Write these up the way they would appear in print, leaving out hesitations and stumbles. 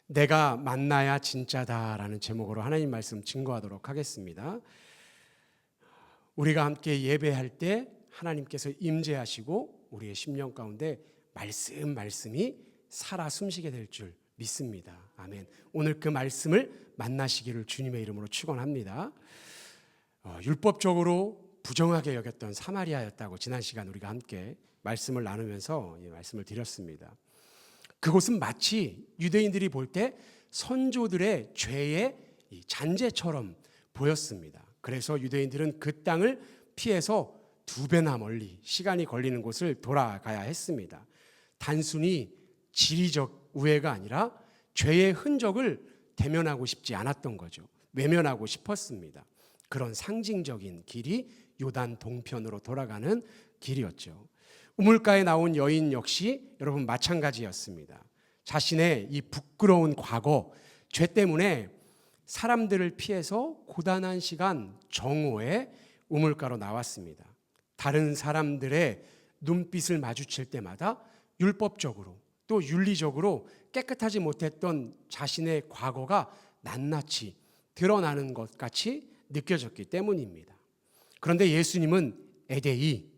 내가 만나야 진짜다라는 제목으로 하나님 말씀 증거하도록 하겠습니다. 우리가 함께 예배할 때 하나님께서 임재하시고 우리의 심령 가운데 말씀이 살아 숨쉬게 될 줄 믿습니다. 아멘. 오늘 그 말씀을 만나시기를 주님의 이름으로 축원합니다. 율법적으로 부정하게 여겼던 사마리아였다고 지난 시간 우리가 함께 말씀을 나누면서 말씀을 드렸습니다. 그곳은 마치 유대인들이 볼 때 선조들의 죄의 잔재처럼 보였습니다. 그래서 유대인들은 그 땅을 피해서 2배나 멀리 시간이 걸리는 곳을 돌아가야 했습니다. 단순히 지리적 우애가 아니라 죄의 흔적을 대면하고 싶지 않았던 거죠. 외면하고 싶었습니다. 그런 상징적인 길이 요단 동편으로 돌아가는 길이었죠. 우물가에 나온 여인 역시 여러분 마찬가지였습니다. 자신의 이 부끄러운 과거, 죄 때문에 사람들을 피해서 고단한 시간 정오에 우물가로 나왔습니다. 다른 사람들의 눈빛을 마주칠 때마다 율법적으로 또 윤리적으로 깨끗하지 못했던 자신의 과거가 낱낱이 드러나는 것 같이 느껴졌기 때문입니다. 그런데 예수님은 에데이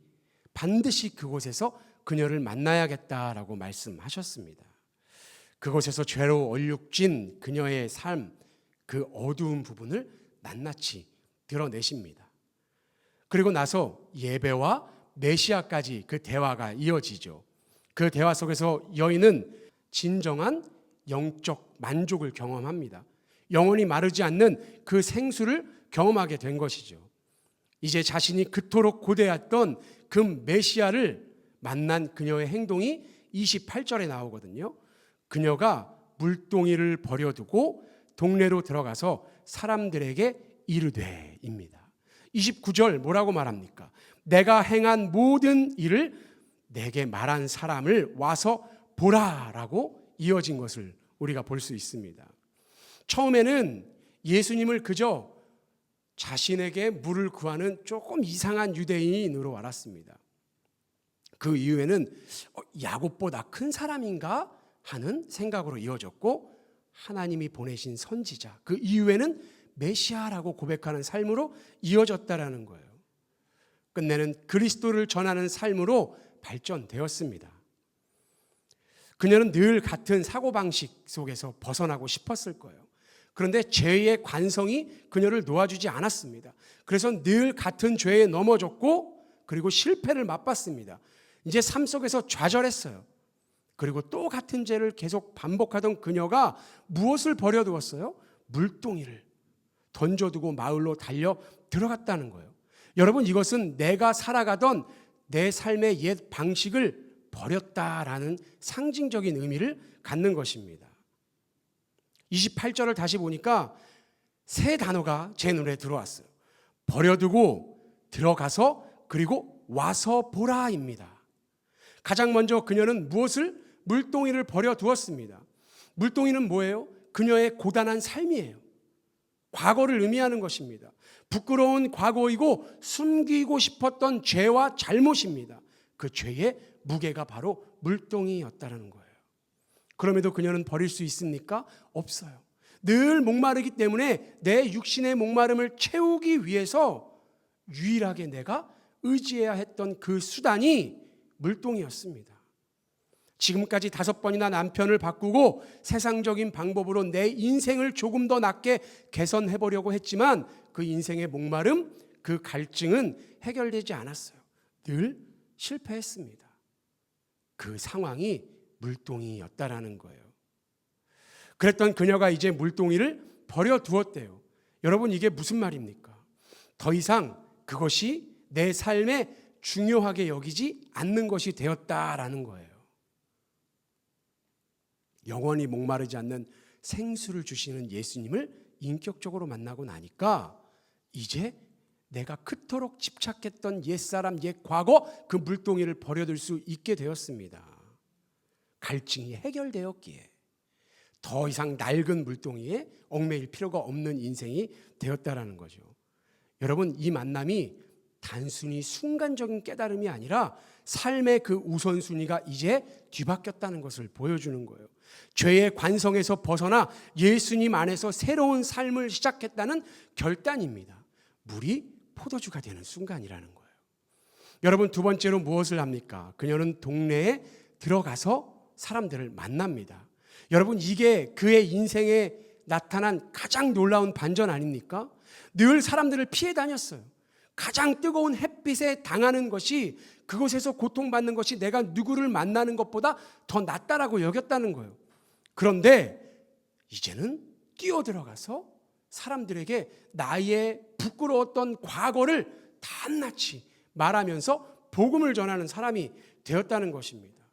반드시 그곳에서 그녀를 만나야겠다라고 말씀하셨습니다. 그곳에서 죄로 얼룩진 그녀의 삶, 그 어두운 부분을 낱낱이 드러내십니다. 그리고 나서 예배와 메시아까지 그 대화가 이어지죠. 그 대화 속에서 여인은 진정한 영적 만족을 경험합니다. 영원히 마르지 않는 그 생수를 경험하게 된 것이죠. 이제 자신이 그토록 고대했던 그 메시아를 만난 그녀의 행동이 28절에 나오거든요. 그녀가 물동이를 버려두고 동네로 들어가서 사람들에게 이르되입니다. 29절 뭐라고 말합니까? 내가 행한 모든 일을 내게 말한 사람을 와서 보라라고 이어진 것을 우리가 볼 수 있습니다. 처음에는 예수님을 그저 자신에게 물을 구하는 조금 이상한 유대인으로 알았습니다. 그 이후에는 야곱보다 큰 사람인가 하는 생각으로 이어졌고, 하나님이 보내신 선지자, 그 이후에는 메시아라고 고백하는 삶으로 이어졌다라는 거예요. 끝내는 그리스도를 전하는 삶으로 발전되었습니다. 그녀는 늘 같은 사고방식 속에서 벗어나고 싶었을 거예요. 그런데 죄의 관성이 그녀를 놓아주지 않았습니다. 그래서 늘 같은 죄에 넘어졌고, 그리고 실패를 맛봤습니다. 이제 삶 속에서 좌절했어요. 그리고 또 같은 죄를 계속 반복하던 그녀가 무엇을 버려두었어요? 물동이를 던져두고 마을로 달려 들어갔다는 거예요. 여러분, 이것은 내가 살아가던 내 삶의 옛 방식을 버렸다라는 상징적인 의미를 갖는 것입니다. 28절을 다시 보니까 세 단어가 제 눈에 들어왔어요. 버려두고 들어가서 그리고 와서 보라입니다. 가장 먼저 그녀는 무엇을? 물동이를 버려두었습니다. 물동이는 뭐예요? 그녀의 고단한 삶이에요. 과거를 의미하는 것입니다. 부끄러운 과거이고 숨기고 싶었던 죄와 잘못입니다. 그 죄의 무게가 바로 물동이였다는 거예요. 그럼에도 그녀는 버릴 수 있습니까? 없어요. 늘 목마르기 때문에 내 육신의 목마름을 채우기 위해서 유일하게 내가 의지해야 했던 그 수단이 물동이었습니다. 지금까지 5번이나 남편을 바꾸고 세상적인 방법으로 내 인생을 조금 더 낫게 개선해 보려고 했지만 그 인생의 목마름, 그 갈증은 해결되지 않았어요. 늘 실패했습니다. 그 상황이 물동이였다라는 거예요. 그랬던 그녀가 이제 물동이를 버려두었대요. 여러분, 이게 무슨 말입니까? 더 이상 그것이 내 삶에 중요하게 여기지 않는 것이 되었다라는 거예요. 영원히 목마르지 않는 생수를 주시는 예수님을 인격적으로 만나고 나니까 이제 내가 그토록 집착했던 옛사람, 옛 과거, 그 물동이를 버려둘 수 있게 되었습니다. 갈증이 해결되었기에 더 이상 낡은 물동이에 얽매일 필요가 없는 인생이 되었다라는 거죠. 여러분, 이 만남이 단순히 순간적인 깨달음이 아니라 삶의 그 우선순위가 이제 뒤바뀌었다는 것을 보여주는 거예요. 죄의 관성에서 벗어나 예수님 안에서 새로운 삶을 시작했다는 결단입니다. 물이 포도주가 되는 순간이라는 거예요. 여러분, 두 번째로 무엇을 합니까? 그녀는 동네에 들어가서 사람들을 만납니다. 여러분, 이게 그의 인생에 나타난 가장 놀라운 반전 아닙니까? 늘 사람들을 피해 다녔어요. 가장 뜨거운 햇빛에 당하는 것이, 그곳에서 고통받는 것이 내가 누구를 만나는 것보다 더 낫다라고 여겼다는 거예요. 그런데 이제는 뛰어들어가서 사람들에게 나의 부끄러웠던 과거를 낱낱이 말하면서 복음을 전하는 사람이 되었다는 것입니다.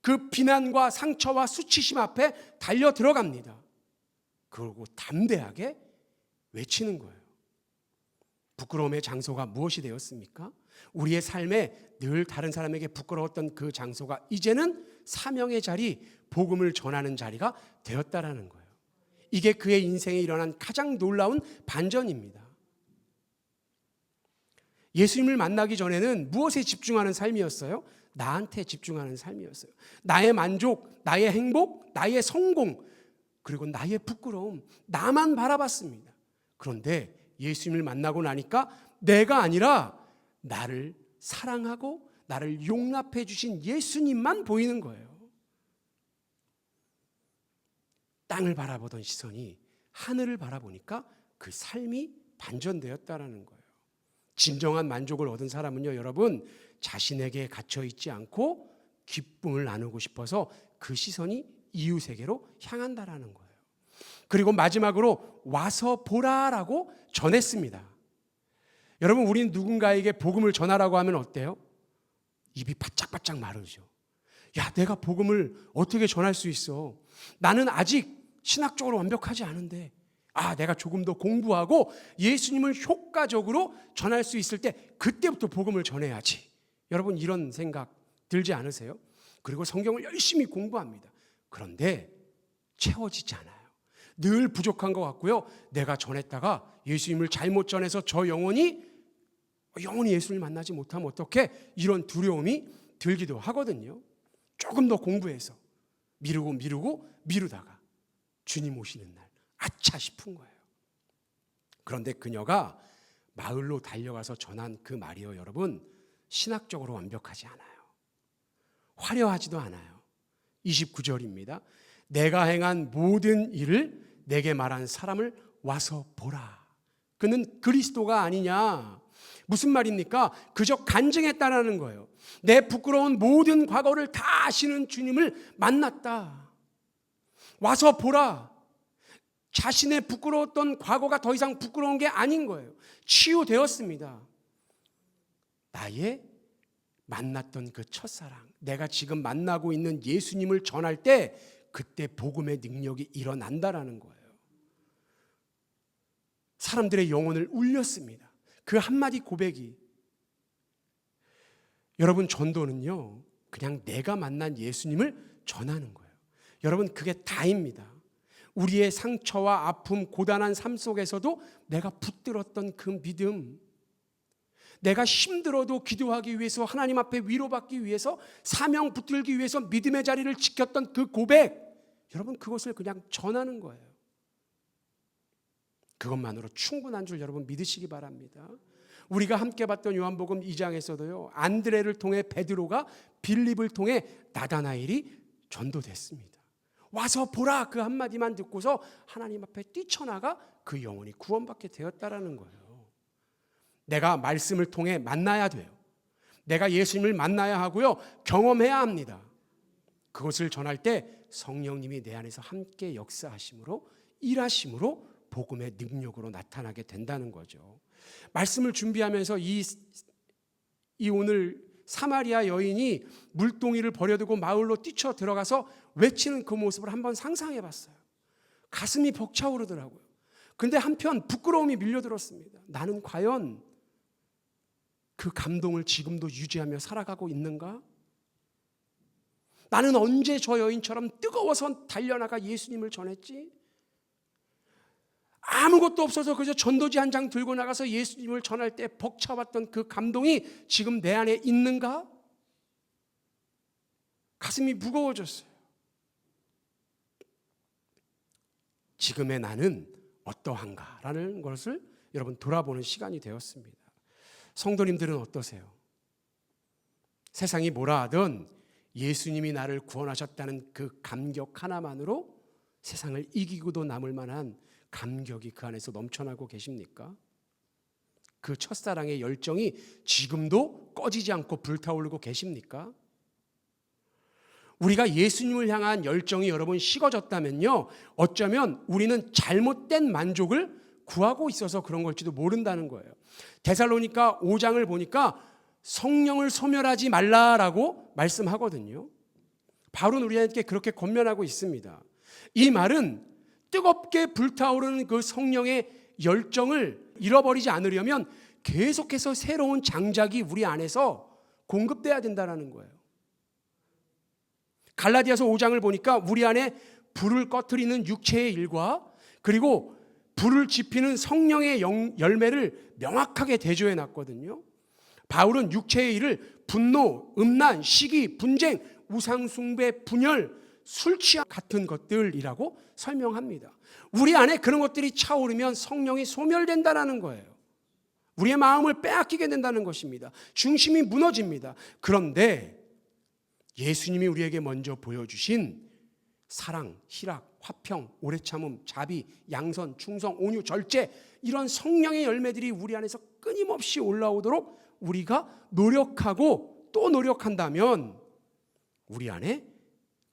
그 비난과 상처와 수치심 앞에 달려 들어갑니다. 그리고 담대하게 외치는 거예요. 부끄러움의 장소가 무엇이 되었습니까? 우리의 삶에 늘 다른 사람에게 부끄러웠던 그 장소가 이제는 사명의 자리, 복음을 전하는 자리가 되었다라는 거예요. 이게 그의 인생에 일어난 가장 놀라운 반전입니다. 예수님을 만나기 전에는 무엇에 집중하는 삶이었어요? 나한테 집중하는 삶이었어요. 나의 만족, 나의 행복, 나의 성공, 그리고 나의 부끄러움, 나만 바라봤습니다. 그런데 예수님을 만나고 나니까 내가 아니라 나를 사랑하고 나를 용납해 주신 예수님만 보이는 거예요. 땅을 바라보던 시선이 하늘을 바라보니까 그 삶이 반전되었다라는 거예요. 진정한 만족을 얻은 사람은요, 여러분, 자신에게 갇혀 있지 않고 기쁨을 나누고 싶어서 그 시선이 이웃에게로 향한다라는 거예요. 그리고 마지막으로 와서 보라라고 전했습니다. 여러분, 우리는 누군가에게 복음을 전하라고 하면 어때요? 입이 바짝바짝 마르죠. 야, 내가 복음을 어떻게 전할 수 있어? 나는 아직 신학적으로 완벽하지 않은데, 내가 조금 더 공부하고 예수님을 효과적으로 전할 수 있을 때 그때부터 복음을 전해야지. 여러분, 이런 생각 들지 않으세요? 그리고 성경을 열심히 공부합니다. 그런데 채워지지 않아요. 늘 부족한 것 같고요. 내가 전했다가 예수님을 잘못 전해서 저 영혼이 예수님을 만나지 못하면 어떡해? 이런 두려움이 들기도 하거든요. 조금 더 공부해서 미루다가 주님 오시는 날 아차 싶은 거예요. 그런데 그녀가 마을로 달려가서 전한 그 말이요, 여러분, 신학적으로 완벽하지 않아요. 화려하지도 않아요. 29절입니다. 내가 행한 모든 일을 내게 말한 사람을 와서 보라. 그는 그리스도가 아니냐. 무슨 말입니까? 그저 간증했다라는 거예요. 내 부끄러운 모든 과거를 다 아시는 주님을 만났다. 와서 보라. 자신의 부끄러웠던 과거가 더 이상 부끄러운 게 아닌 거예요. 치유되었습니다. 나의 만났던 그 첫사랑, 내가 지금 만나고 있는 예수님을 전할 때 그때 복음의 능력이 일어난다라는 거예요. 사람들의 영혼을 울렸습니다. 그 한마디 고백이. 여러분, 전도는요, 그냥 내가 만난 예수님을 전하는 거예요. 여러분, 그게 다입니다. 우리의 상처와 아픔, 고단한 삶 속에서도 내가 붙들었던 그 믿음, 내가 힘들어도 기도하기 위해서, 하나님 앞에 위로받기 위해서, 사명 붙들기 위해서 믿음의 자리를 지켰던 그 고백, 여러분, 그것을 그냥 전하는 거예요. 그것만으로 충분한 줄 여러분 믿으시기 바랍니다. 우리가 함께 봤던 요한복음 2장에서도요, 안드레를 통해 베드로가 빌립을 통해 나다나엘이 전도됐습니다. 와서 보라, 그 한마디만 듣고서 하나님 앞에 뛰쳐나가 그 영혼이 구원받게 되었다라는 거예요. 내가 말씀을 통해 만나야 돼요. 내가 예수님을 만나야 하고요, 경험해야 합니다. 그것을 전할 때 성령님이 내 안에서 함께 역사하심으로, 일하심으로 복음의 능력으로 나타나게 된다는 거죠. 말씀을 준비하면서 이 오늘 사마리아 여인이 물동이를 버려두고 마을로 뛰쳐 들어가서 외치는 그 모습을 한번 상상해 봤어요. 가슴이 벅차오르더라고요. 그런데 한편 부끄러움이 밀려들었습니다. 나는 과연 그 감동을 지금도 유지하며 살아가고 있는가? 나는 언제 저 여인처럼 뜨거워서 달려나가 예수님을 전했지? 아무것도 없어서 그저 전도지 한 장 들고 나가서 예수님을 전할 때 벅차왔던 그 감동이 지금 내 안에 있는가? 가슴이 무거워졌어요. 지금의 나는 어떠한가라는 것을 여러분 돌아보는 시간이 되었습니다. 성도님들은 어떠세요? 세상이 뭐라 하든 예수님이 나를 구원하셨다는 그 감격 하나만으로 세상을 이기고도 남을 만한 감격이 그 안에서 넘쳐나고 계십니까? 그 첫사랑의 열정이 지금도 꺼지지 않고 불타오르고 계십니까? 우리가 예수님을 향한 열정이 여러분 식어졌다면요, 어쩌면 우리는 잘못된 만족을 구하고 있어서 그런 걸지도 모른다는 거예요. 데살로니가 5장을 보니까 성령을 소멸하지 말라라고 말씀하거든요. 바울은 우리에게 그렇게 권면하고 있습니다. 이 말은 뜨겁게 불타오르는 그 성령의 열정을 잃어버리지 않으려면 계속해서 새로운 장작이 우리 안에서 공급돼야 된다는 거예요. 갈라디아서 5장을 보니까 우리 안에 불을 꺼트리는 육체의 일과 그리고 불을 지피는 성령의 열매를 명확하게 대조해 놨거든요. 바울은 육체의 일을 분노, 음란, 시기, 분쟁, 우상숭배, 분열, 술 취함 같은 것들이라고 설명합니다. 우리 안에 그런 것들이 차오르면 성령이 소멸된다는 거예요. 우리의 마음을 빼앗기게 된다는 것입니다. 중심이 무너집니다. 그런데 예수님이 우리에게 먼저 보여주신 사랑, 희락, 화평, 오래 참음, 자비, 양선, 충성, 온유, 절제, 이런 성령의 열매들이 우리 안에서 끊임없이 올라오도록 우리가 노력하고 또 노력한다면 우리 안에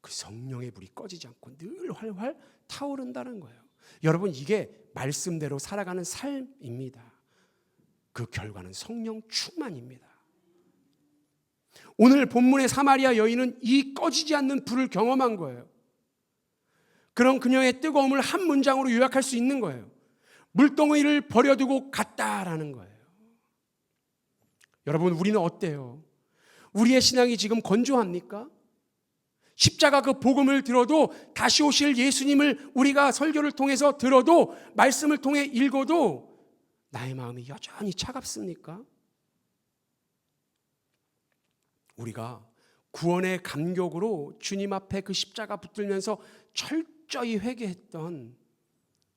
그 성령의 불이 꺼지지 않고 늘 활활 타오른다는 거예요. 여러분, 이게 말씀대로 살아가는 삶입니다. 그 결과는 성령 충만입니다. 오늘 본문의 사마리아 여인은 이 꺼지지 않는 불을 경험한 거예요. 그런 그녀의 뜨거움을 한 문장으로 요약할 수 있는 거예요. 물동이를 버려두고 갔다라는 거예요. 여러분, 우리는 어때요? 우리의 신앙이 지금 건조합니까? 십자가 그 복음을 들어도, 다시 오실 예수님을 우리가 설교를 통해서 들어도, 말씀을 통해 읽어도 나의 마음이 여전히 차갑습니까? 우리가 구원의 감격으로 주님 앞에 그 십자가 붙들면서 철저히 회개했던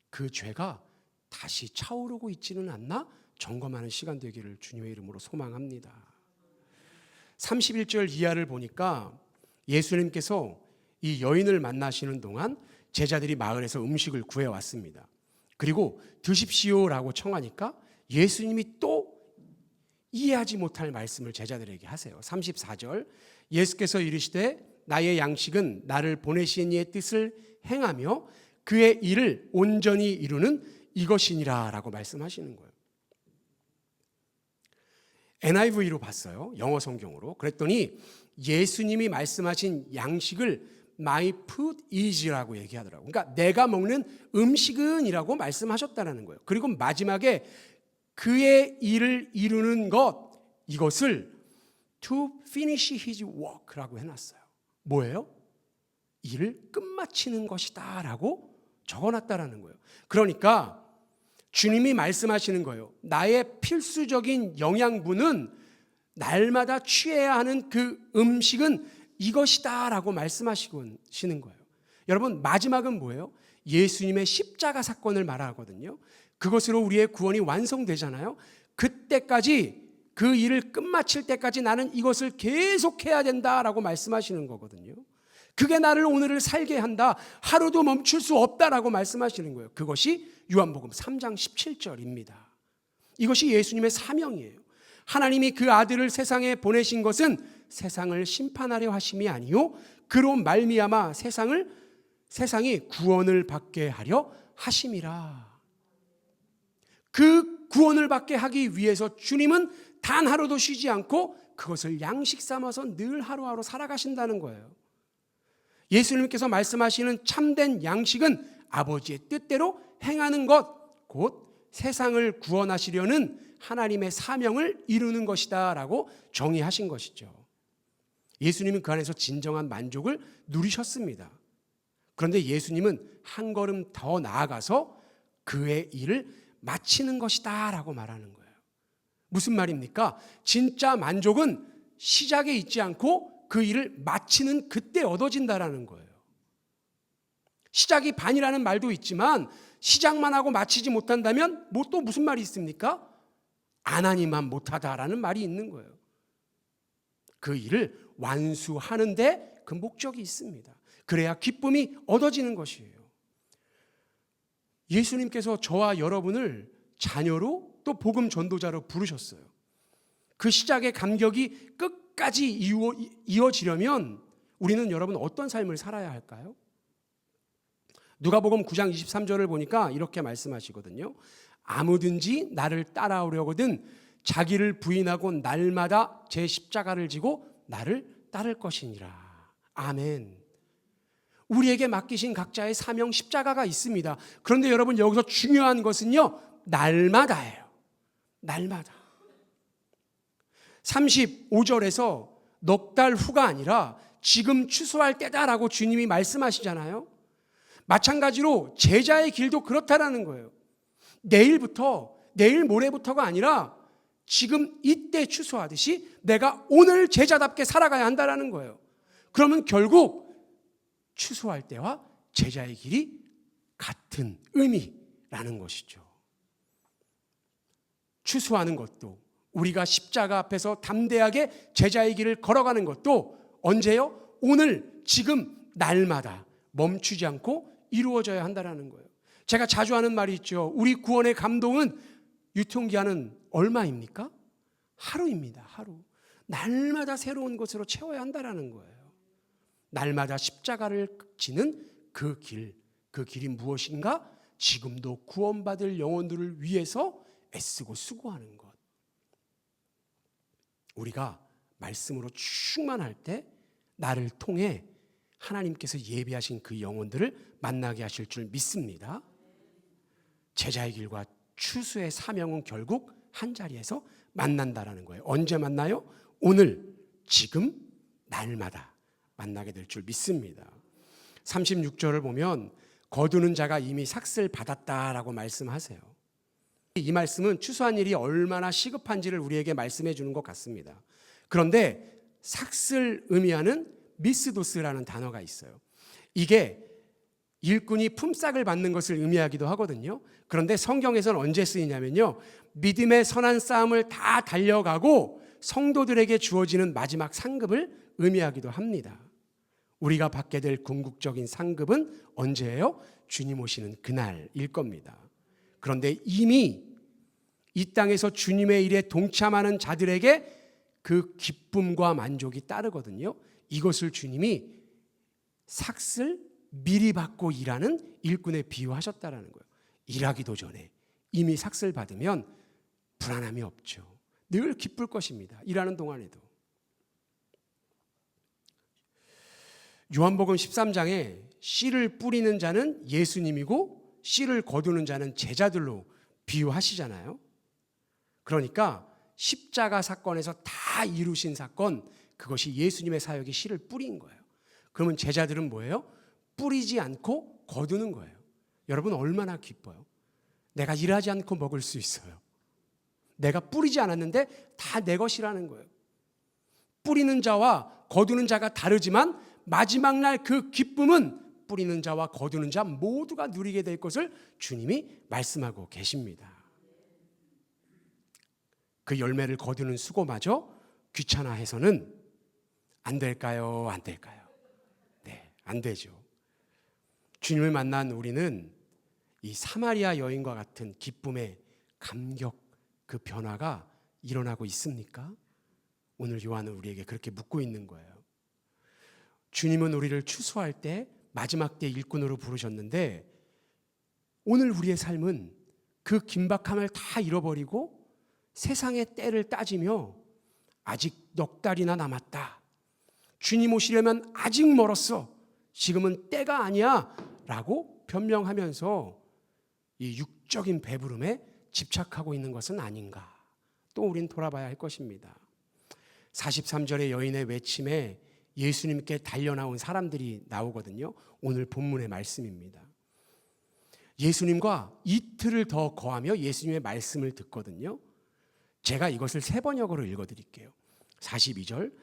그 죄가 다시 차오르고 있지는 않나 점검하는 시간 되기를 주님의 이름으로 소망합니다. 31절 이하를 보니까 예수님께서 이 여인을 만나시는 동안 제자들이 마을에서 음식을 구해왔습니다. 그리고 드십시오라고 청하니까 예수님이 또 이해하지 못할 말씀을 제자들에게 하세요. 34절, 예수께서 이르시되 나의 양식은 나를 보내신 이의 뜻을 행하며 그의 일을 온전히 이루는 이것이니라 라고 말씀하시는 거예요. NIV로 봤어요. 영어 성경으로. 그랬더니 예수님이 말씀하신 양식을 My food is라고 얘기하더라고요. 그러니까 내가 먹는 음식은 이라고 말씀하셨다는 거예요. 그리고 마지막에 그의 일을 이루는 것, 이것을 to finish his work라고 해놨어요. 뭐예요? 일을 끝마치는 것이다 라고 적어놨다라는 거예요. 그러니까 주님이 말씀하시는 거예요. 나의 필수적인 영양분은 날마다 취해야 하는 그 음식은 이것이다 라고 말씀하시는 거예요. 여러분, 마지막은 뭐예요? 예수님의 십자가 사건을 말하거든요. 그것으로 우리의 구원이 완성되잖아요. 그때까지, 그 일을 끝마칠 때까지 나는 이것을 계속해야 된다라고 말씀하시는 거거든요. 그게 나를 오늘을 살게 한다, 하루도 멈출 수 없다라고 말씀하시는 거예요. 그것이 요한복음 3장 17절입니다. 이것이 예수님의 사명이에요. 하나님이 그 아들을 세상에 보내신 것은 세상을 심판하려 하심이 아니요 그로 말미암아 세상이 구원을 받게 하려 하심이라. 그 구원을 받게 하기 위해서 주님은 단 하루도 쉬지 않고 그것을 양식 삼아서 늘 하루하루 살아가신다는 거예요. 예수님께서 말씀하시는 참된 양식은 아버지의 뜻대로 행하는 것, 곧 세상을 구원하시려는 하나님의 사명을 이루는 것이다 라고 정의하신 것이죠. 예수님은 그 안에서 진정한 만족을 누리셨습니다. 그런데 예수님은 한 걸음 더 나아가서 그의 일을 마치는 것이다 라고 말하는 거예요. 무슨 말입니까? 진짜 만족은 시작에 있지 않고 그 일을 마치는 그때 얻어진다라는 거예요. 시작이 반이라는 말도 있지만 시작만 하고 마치지 못한다면 뭐 또 무슨 말이 있습니까? 안 하니만 못하다라는 말이 있는 거예요. 그 일을 완수하는데 그 목적이 있습니다. 그래야 기쁨이 얻어지는 것이에요. 예수님께서 저와 여러분을 자녀로 또 복음 전도자로 부르셨어요. 그 시작의 감격이 끝까지 이어지려면 우리는 여러분 어떤 삶을 살아야 할까요? 누가복음 9장 23절을 보니까 이렇게 말씀하시거든요. 아무든지 나를 따라오려거든 자기를 부인하고 날마다 제 십자가를 지고 나를 따를 것이니라. 아멘. 우리에게 맡기신 각자의 사명 십자가가 있습니다. 그런데 여러분 여기서 중요한 것은요, 날마다예요. 날마다. 35절에서 넉 달 후가 아니라 지금 추수할 때다라고 주님이 말씀하시잖아요. 마찬가지로 제자의 길도 그렇다라는 거예요. 내일부터, 내일 모레부터가 아니라 지금 이때 추수하듯이 내가 오늘 제자답게 살아가야 한다라는 거예요. 그러면 결국 추수할 때와 제자의 길이 같은 의미라는 것이죠. 추수하는 것도 우리가 십자가 앞에서 담대하게 제자의 길을 걸어가는 것도 언제요? 오늘, 지금, 날마다 멈추지 않고 이루어져야 한다는 거예요. 제가 자주 하는 말이 있죠. 우리 구원의 감동은 유통기한은 얼마입니까? 하루입니다. 하루. 날마다 새로운 것으로 채워야 한다는 거예요. 날마다 십자가를 지는 그 길이 무엇인가? 지금도 구원받을 영혼들을 위해서 애쓰고 수고하는 것. 우리가 말씀으로 충만할 때 나를 통해 하나님께서 예비하신 그 영혼들을 만나게 하실 줄 믿습니다. 제자의 길과 추수의 사명은 결국 한 자리에서 만난다라는 거예요. 언제 만나요? 오늘, 지금, 날마다 만나게 될 줄 믿습니다. 36절을 보면 거두는 자가 이미 삭슬 받았다라고 말씀하세요. 이 말씀은 추수한 일이 얼마나 시급한지를 우리에게 말씀해 주는 것 같습니다. 그런데 삭슬 의미하는 미스도스라는 단어가 있어요. 이게 일꾼이 품삯을 받는 것을 의미하기도 하거든요. 그런데 성경에서는 언제 쓰이냐면요, 믿음의 선한 싸움을 다 달려가고 성도들에게 주어지는 마지막 상급을 의미하기도 합니다. 우리가 받게 될 궁극적인 상급은 언제예요? 주님 오시는 그날일 겁니다. 그런데 이미 이 땅에서 주님의 일에 동참하는 자들에게 그 기쁨과 만족이 따르거든요. 이것을 주님이 삭슬 미리 받고 일하는 일꾼에 비유하셨다라는 거예요. 일하기도 전에 이미 삭슬 받으면 불안함이 없죠. 늘 기쁠 것입니다. 일하는 동안에도. 요한복음 13장에 씨를 뿌리는 자는 예수님이고 씨를 거두는 자는 제자들로 비유하시잖아요. 그러니까 십자가 사건에서 다 이루신 사건, 그것이 예수님의 사역이 씨를 뿌린 거예요. 그러면 제자들은 뭐예요? 뿌리지 않고 거두는 거예요. 여러분 얼마나 기뻐요? 내가 일하지 않고 먹을 수 있어요. 내가 뿌리지 않았는데 다 내 것이라는 거예요. 뿌리는 자와 거두는 자가 다르지만 마지막 날 그 기쁨은 뿌리는 자와 거두는 자 모두가 누리게 될 것을 주님이 말씀하고 계십니다. 그 열매를 거두는 수고마저 귀찮아해서는 안 될까요? 안 될까요? 네, 안 되죠. 주님을 만난 우리는 이 사마리아 여인과 같은 기쁨의 감격, 그 변화가 일어나고 있습니까? 오늘 요한은 우리에게 그렇게 묻고 있는 거예요. 주님은 우리를 추수할 때 마지막 때 일꾼으로 부르셨는데 오늘 우리의 삶은 그 긴박함을 다 잃어버리고 세상의 때를 따지며 아직 넉 달이나 남았다. 주님 오시려면 아직 멀었어. 지금은 때가 아니야. 라고 변명하면서 이 육적인 배부름에 집착하고 있는 것은 아닌가. 또 우린 돌아봐야 할 것입니다. 43절의 여인의 외침에 예수님께 달려나온 사람들이 나오거든요. 오늘 본문의 말씀입니다. 예수님과 이틀을 더 거하며 예수님의 말씀을 듣거든요. 제가 이것을 세 번역으로 읽어드릴게요. 42절,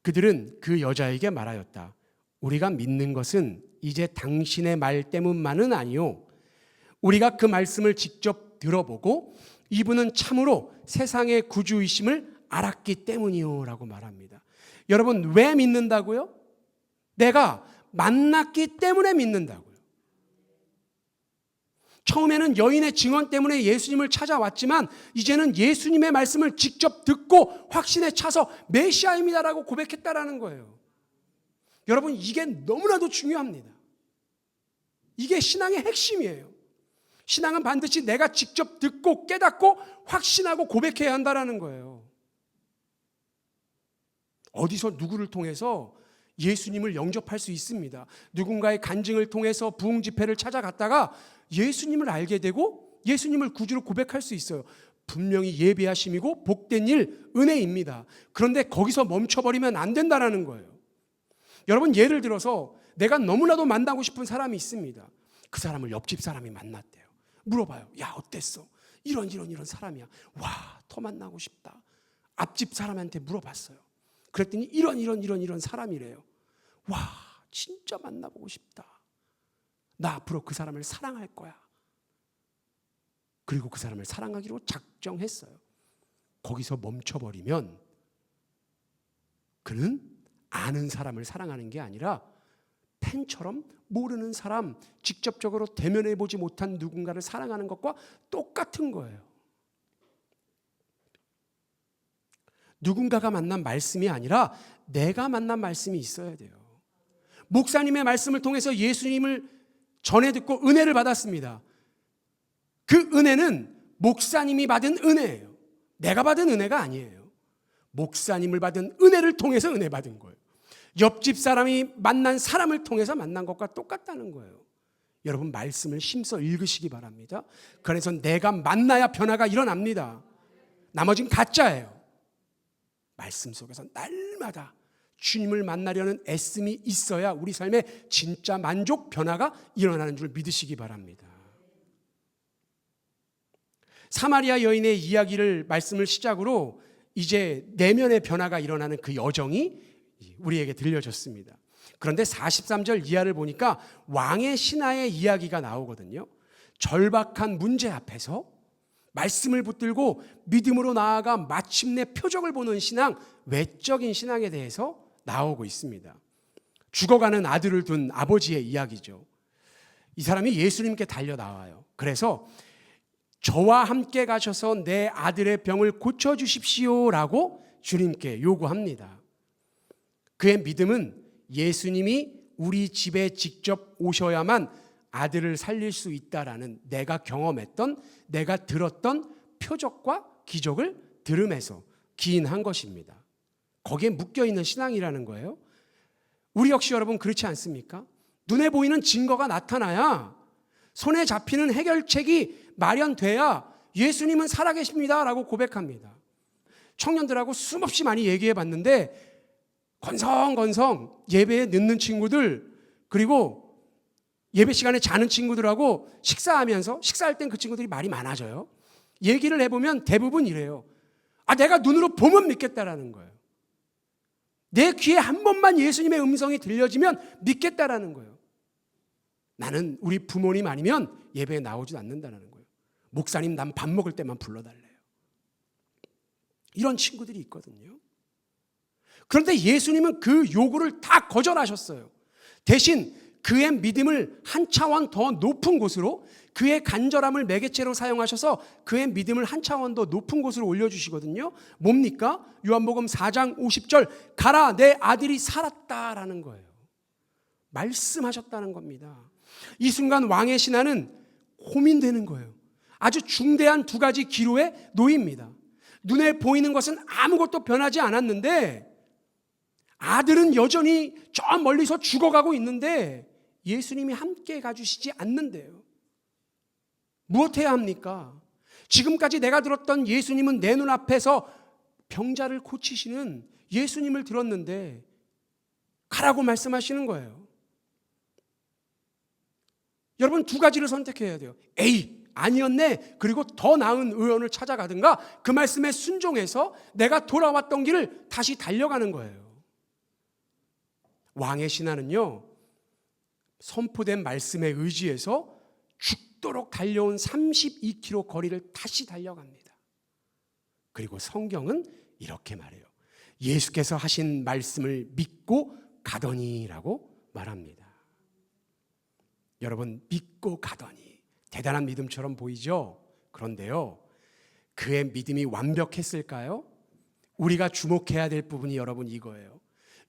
그들은 그 여자에게 말하였다. 우리가 믿는 것은 이제 당신의 말 때문만은 아니요, 우리가 그 말씀을 직접 들어보고 이분은 참으로 세상의 구주이심을 알았기 때문이요 라고 말합니다. 여러분, 왜 믿는다고요? 내가 만났기 때문에 믿는다고요. 처음에는 여인의 증언 때문에 예수님을 찾아왔지만 이제는 예수님의 말씀을 직접 듣고 확신에 차서 메시아입니다라고 고백했다라는 거예요. 여러분, 이게 너무나도 중요합니다. 이게 신앙의 핵심이에요. 신앙은 반드시 내가 직접 듣고 깨닫고 확신하고 고백해야 한다는 거예요. 어디서 누구를 통해서 예수님을 영접할 수 있습니다. 누군가의 간증을 통해서 부흥 집회를 찾아갔다가 예수님을 알게 되고 예수님을 구주로 고백할 수 있어요. 분명히 예배하심이고 복된 일, 은혜입니다. 그런데 거기서 멈춰버리면 안 된다는 거예요. 여러분, 예를 들어서 내가 너무나도 만나고 싶은 사람이 있습니다. 그 사람을 옆집 사람이 만났대요. 물어봐요. 야, 어땠어? 이런 사람이야. 와, 더 만나고 싶다. 앞집 사람한테 물어봤어요. 그랬더니 이런 사람이래요. 와, 진짜 만나보고 싶다. 나 앞으로 그 사람을 사랑할 거야. 그리고 그 사람을 사랑하기로 작정했어요. 거기서 멈춰버리면 그는 아는 사람을 사랑하는 게 아니라 팬처럼 모르는 사람, 직접적으로 대면해보지 못한 누군가를 사랑하는 것과 똑같은 거예요. 누군가가 만난 말씀이 아니라 내가 만난 말씀이 있어야 돼요. 목사님의 말씀을 통해서 예수님을 전해 듣고 은혜를 받았습니다. 그 은혜는 목사님이 받은 은혜예요. 내가 받은 은혜가 아니에요. 목사님을 받은 은혜를 통해서 은혜 받은 거예요. 옆집 사람이 만난 사람을 통해서 만난 것과 똑같다는 거예요. 여러분, 말씀을 힘써 읽으시기 바랍니다. 그래서 내가 만나야 변화가 일어납니다. 나머진 가짜예요. 말씀 속에서 날마다 주님을 만나려는 애씀이 있어야 우리 삶에 진짜 만족, 변화가 일어나는 줄 믿으시기 바랍니다. 사마리아 여인의 이야기를 말씀을 시작으로 이제 내면의 변화가 일어나는 그 여정이 우리에게 들려졌습니다. 그런데 43절 이하를 보니까 왕의 신하의 이야기가 나오거든요. 절박한 문제 앞에서 말씀을 붙들고 믿음으로 나아가 마침내 표적을 보는 신앙, 외적인 신앙에 대해서 나오고 있습니다. 죽어가는 아들을 둔 아버지의 이야기죠. 이 사람이 예수님께 달려 나와요. 그래서 저와 함께 가셔서 내 아들의 병을 고쳐주십시오라고 주님께 요구합니다. 그의 믿음은 예수님이 우리 집에 직접 오셔야만 아들을 살릴 수 있다라는 내가 경험했던, 내가 들었던 표적과 기적을 들으면서 기인한 것입니다. 거기에 묶여있는 신앙이라는 거예요. 우리 역시 여러분 그렇지 않습니까? 눈에 보이는 증거가 나타나야, 손에 잡히는 해결책이 마련돼야 예수님은 살아계십니다 라고 고백합니다. 청년들하고 수없이 많이 얘기해 봤는데 건성건성 예배에 늦는 친구들, 그리고 예배 시간에 자는 친구들하고 식사할 땐 그 친구들이 말이 많아져요. 얘기를 해보면 대부분 이래요. 내가 눈으로 보면 믿겠다라는 거예요. 내 귀에 한 번만 예수님의 음성이 들려지면 믿겠다라는 거예요. 나는 우리 부모님 아니면 예배에 나오지도 않는다는 거예요. 목사님, 난 밥 먹을 때만 불러달래요. 이런 친구들이 있거든요. 그런데 예수님은 그 요구를 다 거절하셨어요. 대신 그의 믿음을 한 차원 더 높은 곳으로, 그의 간절함을 매개체로 사용하셔서 그의 믿음을 한 차원 더 높은 곳으로 올려주시거든요. 뭡니까? 요한복음 4장 50절, 가라, 내 아들이 살았다라는 거예요. 말씀하셨다는 겁니다. 이 순간 왕의 신하는 고민되는 거예요. 아주 중대한 두 가지 기로에 놓입니다. 눈에 보이는 것은 아무것도 변하지 않았는데 아들은 여전히 저 멀리서 죽어가고 있는데 예수님이 함께 가주시지 않는데요. 무엇해야 합니까? 지금까지 내가 들었던 예수님은 내 눈앞에서 병자를 고치시는 예수님을 들었는데 가라고 말씀하시는 거예요. 여러분, 두 가지를 선택해야 돼요. A, 아니었네. 그리고 더 나은 의원을 찾아가든가 그 말씀에 순종해서 내가 돌아왔던 길을 다시 달려가는 거예요. 왕의 신하는요, 선포된 말씀에 의지해서 죽도록 달려온 32km 거리를 다시 달려갑니다. 그리고 성경은 이렇게 말해요. 예수께서 하신 말씀을 믿고 가더니라고 말합니다. 여러분, 믿고 가더니 대단한 믿음처럼 보이죠? 그런데요, 그의 믿음이 완벽했을까요? 우리가 주목해야 될 부분이 여러분 이거예요.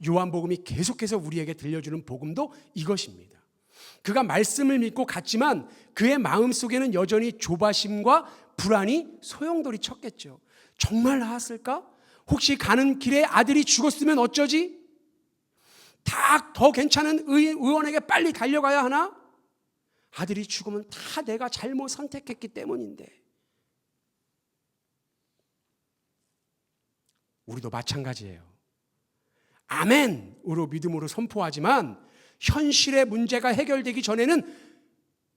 요한복음이 계속해서 우리에게 들려주는 복음도 이것입니다. 그가 말씀을 믿고 갔지만 그의 마음속에는 여전히 조바심과 불안이 소용돌이 쳤겠죠. 정말 나았을까? 혹시 가는 길에 아들이 죽었으면 어쩌지? 더 괜찮은 의원에게 빨리 달려가야 하나? 아들이 죽으면 다 내가 잘못 선택했기 때문인데. 우리도 마찬가지예요. 아멘으로 믿음으로 선포하지만 현실의 문제가 해결되기 전에는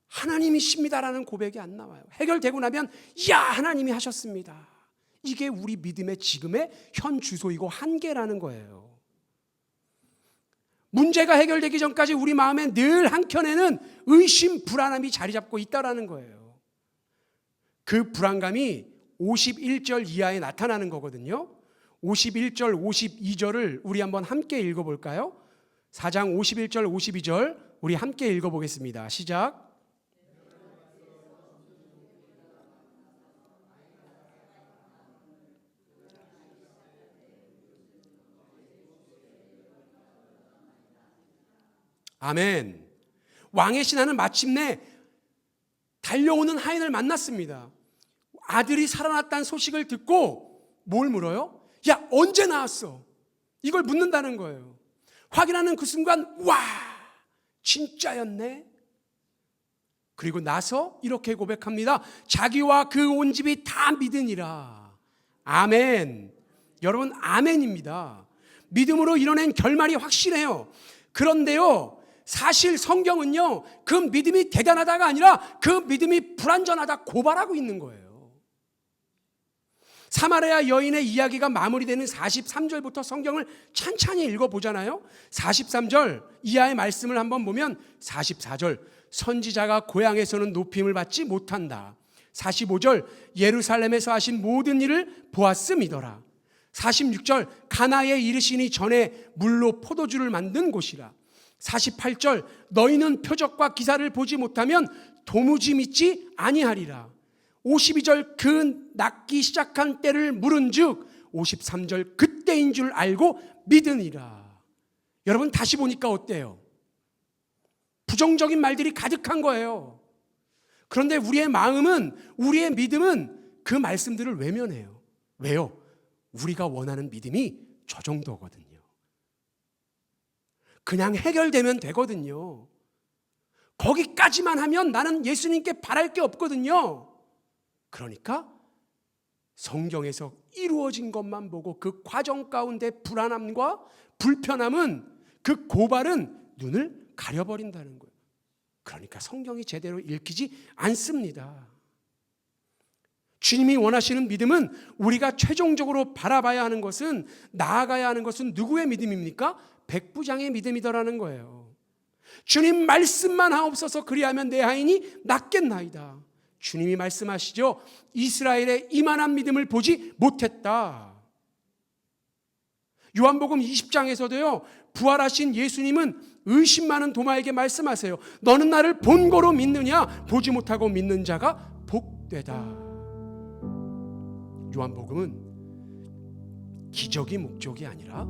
하나님이십니다라는 고백이 안 나와요. 해결되고 나면 야, 하나님이 하셨습니다. 이게 우리 믿음의 지금의 현 주소이고 한계라는 거예요. 문제가 해결되기 전까지 우리 마음에 늘 한켠에는 의심, 불안함이 자리 잡고 있다라는 거예요. 그 불안감이 51절 이하에 나타나는 거거든요. 51절, 52절을 우리 한번 함께 읽어볼까요? 4장 51절, 52절 우리 함께 읽어보겠습니다. 시작. 아멘. 왕의 신하는 마침내 달려오는 하인을 만났습니다. 아들이 살아났다는 소식을 듣고 뭘 물어요? 야, 언제 나왔어? 이걸 묻는다는 거예요. 확인하는 그 순간, 와, 진짜였네. 그리고 나서 이렇게 고백합니다. 자기와 그 온 집이 다 믿으니라. 아멘. 여러분, 아멘입니다. 믿음으로 이뤄낸 결말이 확실해요. 그런데요, 사실 성경은요, 그 믿음이 대단하다가 아니라 그 믿음이 불완전하다 고발하고 있는 거예요. 사마리아 여인의 이야기가 마무리되는 43절부터 성경을 찬찬히 읽어보잖아요. 43절 이하의 말씀을 한번 보면 44절 선지자가 고향에서는 높임을 받지 못한다. 45절 예루살렘에서 하신 모든 일을 보았음이더라. 46절 가나에 이르시니 전에 물로 포도주를 만든 곳이라. 48절 너희는 표적과 기사를 보지 못하면 도무지 믿지 아니하리라. 52절 그 낫기 시작한 때를 물은즉 53절 그때인 줄 알고 믿으니라. 여러분, 다시 보니까 어때요? 부정적인 말들이 가득한 거예요. 그런데 우리의 마음은, 우리의 믿음은 그 말씀들을 외면해요. 왜요? 우리가 원하는 믿음이 저 정도거든요. 그냥 해결되면 되거든요. 거기까지만 하면 나는 예수님께 바랄 게 없거든요. 그러니까 성경에서 이루어진 것만 보고 그 과정 가운데 불안함과 불편함은, 그 고발은 눈을 가려버린다는 거예요. 그러니까 성경이 제대로 읽히지 않습니다. 주님이 원하시는 믿음은, 우리가 최종적으로 바라봐야 하는 것은, 나아가야 하는 것은 누구의 믿음입니까? 백부장의 믿음이더라는 거예요. 주님 말씀만 하옵소서, 그리하면 내 하인이 낫겠나이다. 주님이 말씀하시죠. 이스라엘의 이만한 믿음을 보지 못했다. 요한복음 20장에서도요, 부활하신 예수님은 의심 많은 도마에게 말씀하세요. 너는 나를 본고로 믿느냐? 보지 못하고 믿는 자가 복되다. 요한복음은 기적이 목적이 아니라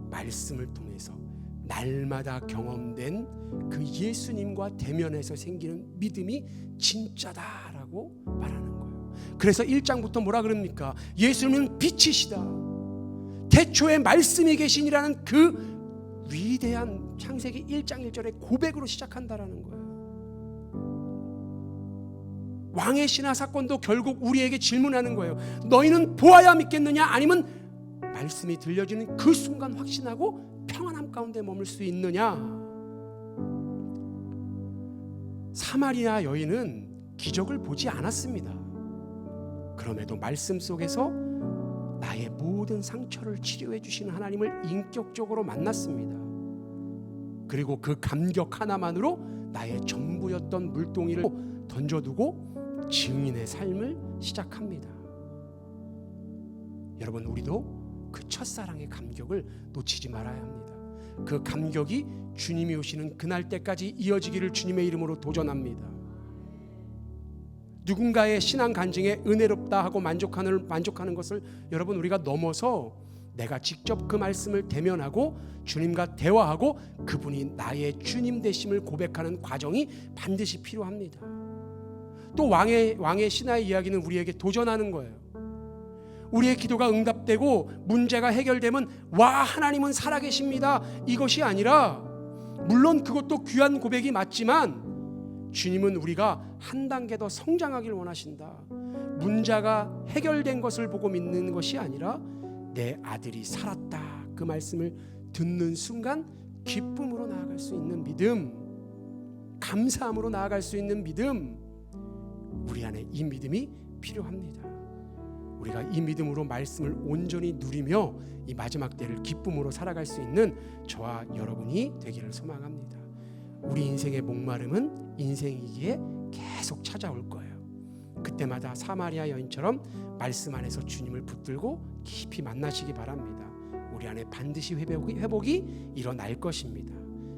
말씀을 통해서 날마다 경험된 그 예수님과 대면해서 생기는 믿음이 진짜다라고 말하는 거예요. 그래서 1장부터 뭐라 그럽니까? 예수님은 빛이시다. 태초에 말씀이 계시니라는 그 위대한 창세기 1장 1절의 고백으로 시작한다라는 거예요. 왕의 신하 사건도 결국 우리에게 질문하는 거예요. 너희는 보아야 믿겠느냐? 아니면 말씀이 들려지는 그 순간 확신하고 평안함 가운데 머물 수 있느냐? 사마리아 여인은 기적을 보지 않았습니다. 그럼에도 말씀 속에서 나의 모든 상처를 치료해 주시는 하나님을 인격적으로 만났습니다. 그리고 그 감격 하나만으로 나의 전부였던 물동이를 던져두고 증인의 삶을 시작합니다. 여러분, 우리도 그 첫사랑의 감격을 놓치지 말아야 합니다. 그 감격이 주님이 오시는 그날 때까지 이어지기를 주님의 이름으로 도전합니다. 누군가의 신앙 간증에 은혜롭다 하고 만족하는 것을 여러분, 우리가 넘어서 내가 직접 그 말씀을 대면하고 주님과 대화하고 그분이 나의 주님 되심을 고백하는 과정이 반드시 필요합니다. 또 왕의 신화의 이야기는 우리에게 도전하는 거예요. 우리의 기도가 응답되고 문제가 해결되면 와, 하나님은 살아계십니다, 이것이 아니라, 물론 그것도 귀한 고백이 맞지만 주님은 우리가 한 단계 더 성장하길 원하신다. 문제가 해결된 것을 보고 믿는 것이 아니라 내 아들이 살았다, 그 말씀을 듣는 순간 기쁨으로 나아갈 수 있는 믿음, 감사함으로 나아갈 수 있는 믿음, 우리 안에 이 믿음이 필요합니다. 우리가 이 믿음으로 말씀을 온전히 누리며 이 마지막 때를 기쁨으로 살아갈 수 있는 저와 여러분이 되기를 소망합니다. 우리 인생의 목마름은 인생이기에 계속 찾아올 거예요. 그때마다 사마리아 여인처럼 말씀 안에서 주님을 붙들고 깊이 만나시기 바랍니다. 우리 안에 반드시 회복이 일어날 것입니다.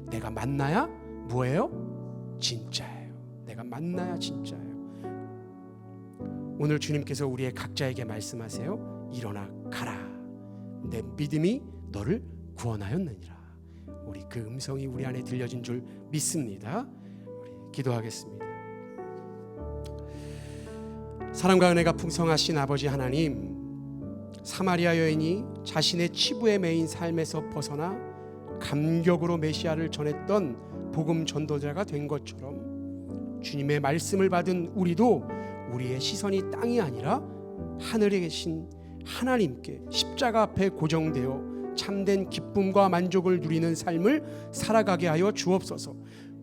내가 만나야 뭐예요? 진짜예요. 내가 만나야 진짜예요. 오늘 주님께서 우리의 각자에게 말씀하세요. 일어나 가라. 내 믿음이 너를 구원하였느니라. 우리 그 음성이 우리 안에 들려진 줄 믿습니다. 우리 기도하겠습니다. 사랑과 은혜가 풍성하신 아버지 하나님, 사마리아 여인이 자신의 치부에 매인 삶에서 벗어나 감격으로 메시아를 전했던 복음 전도자가 된 것처럼 주님의 말씀을 받은 우리도 우리의 시선이 땅이 아니라 하늘에 계신 하나님께 십자가 앞에 고정되어 참된 기쁨과 만족을 누리는 삶을 살아가게 하여 주옵소서.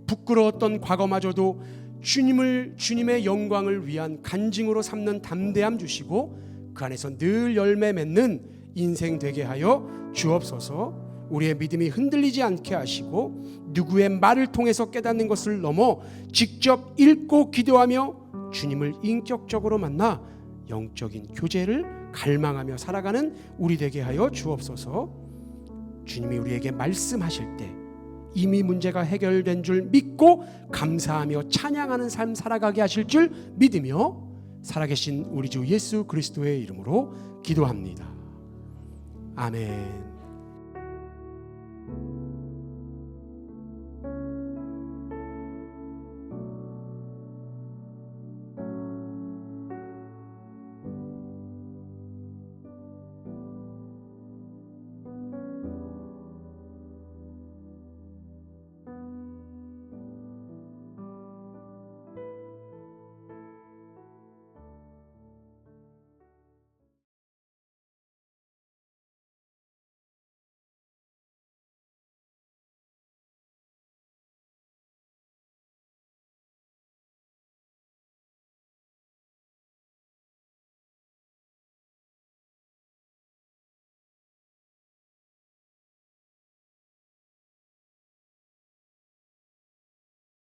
부끄러웠던 과거마저도 주님의 영광을 위한 간증으로 삼는 담대함 주시고 그 안에서 늘 열매 맺는 인생 되게 하여 주옵소서. 우리의 믿음이 흔들리지 않게 하시고 누구의 말을 통해서 깨닫는 것을 넘어 직접 읽고 기도하며 주님을 인격적으로 만나 영적인 교제를 갈망하며 살아가는 우리 되게 하여 주옵소서. 주님이 우리에게 말씀하실 때 이미 문제가 해결된 줄 믿고 감사하며 찬양하는 삶 살아가게 하실 줄 믿으며 살아계신 우리 주 예수 그리스도의 이름으로 기도합니다. 아멘.